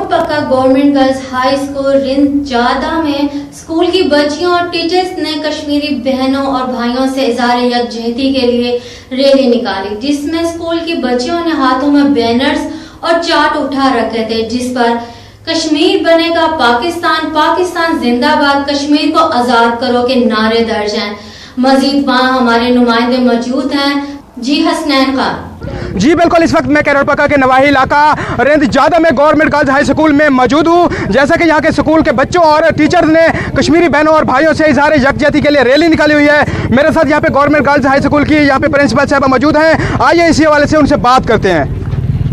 Road पक्का government girls high school Rind जादा में स्कूल की बच्चियों और टीचर्स ने कश्मीरी बहनों और भाइयों से इज़हार यकजहती के लिए रैली निकाली, जिसमें स्कूल की बच्चियों ने हाथों में बैनर्स और चार्ट उठा रखे थे, जिस पर कश्मीर बनेगा पाकिस्तान, पाकिस्तान जिंदाबाद, कश्मीर को आजाद करो के नारे दर्ज हैं। मजीद वहाँ हमारे नुमाइंदे मौजूद हैं। जी हसनैन खान। जी बिल्कुल, इस वक्त मैं कैरोल पक्का के नवाही इलाका रेंद जादा में गवर्नमेंट गर्ल्स हाई स्कूल में मौजूद हूँ। जैसा कि यहाँ के स्कूल के बच्चों और टीचर्स ने कश्मीरी बहनों और भाइयों से इज़हार यकजहती के लिए रैली निकाली हुई है। मेरे साथ यहाँ पे गवर्नमेंट गर्ल्स हाई स्कूल की यहाँ पे प्रिंसिपल साहब मौजूद हैं। आइए इसी हवाले से उनसे बात करते हैं।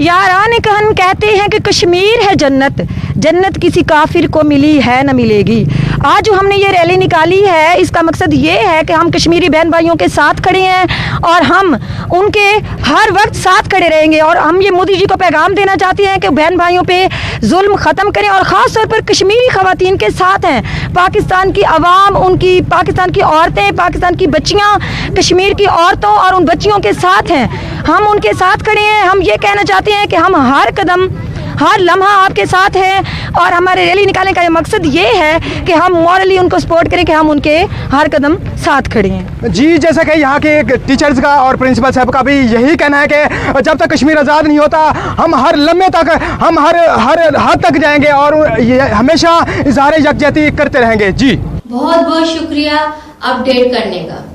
यारान कहन कहते हैं कि कश्मीर है जन्नत, जन्नत किसी काफिर को मिली है न मिलेगी। आज जो हमने ये रैली निकाली है, इसका मकसद ये है कि हम कश्मीरी बहन भाइयों के साथ खड़े हैं और हम उनके हर वक्त साथ खड़े रहेंगे। और हम ये मोदी जी को पैगाम देना चाहते हैं कि बहन भाइयों पे जुल्म ख़त्म करें और ख़ास तौर पर कश्मीरी ख़वातीन के साथ हैं। पाकिस्तान की आवाम, उनकी पाकिस्तान की औरतें, पाकिस्तान की बच्चियाँ कश्मीर की औरतों और उन बच्चियों के साथ हैं। हम उनके साथ खड़े हैं। हम ये कहना चाहते हैं कि हम हर कदम हर लम्हा आपके साथ हैं और हमारे रैली निकालने का मकसद ये है कि हम मॉरली उनको सपोर्ट करें, कि हम उनके हर कदम साथ खड़े हैं। जी, जैसा कि यहाँ के टीचर्स का और प्रिंसिपल साहब का भी यही कहना है कि जब तक कश्मीर आज़ाद नहीं होता हम हर लम्हे तक, हम हर हद तक जाएंगे और हमेशा इज़हार यकजहती करते रहेंगे। जी बहुत बहुत शुक्रिया अपडेट करने का।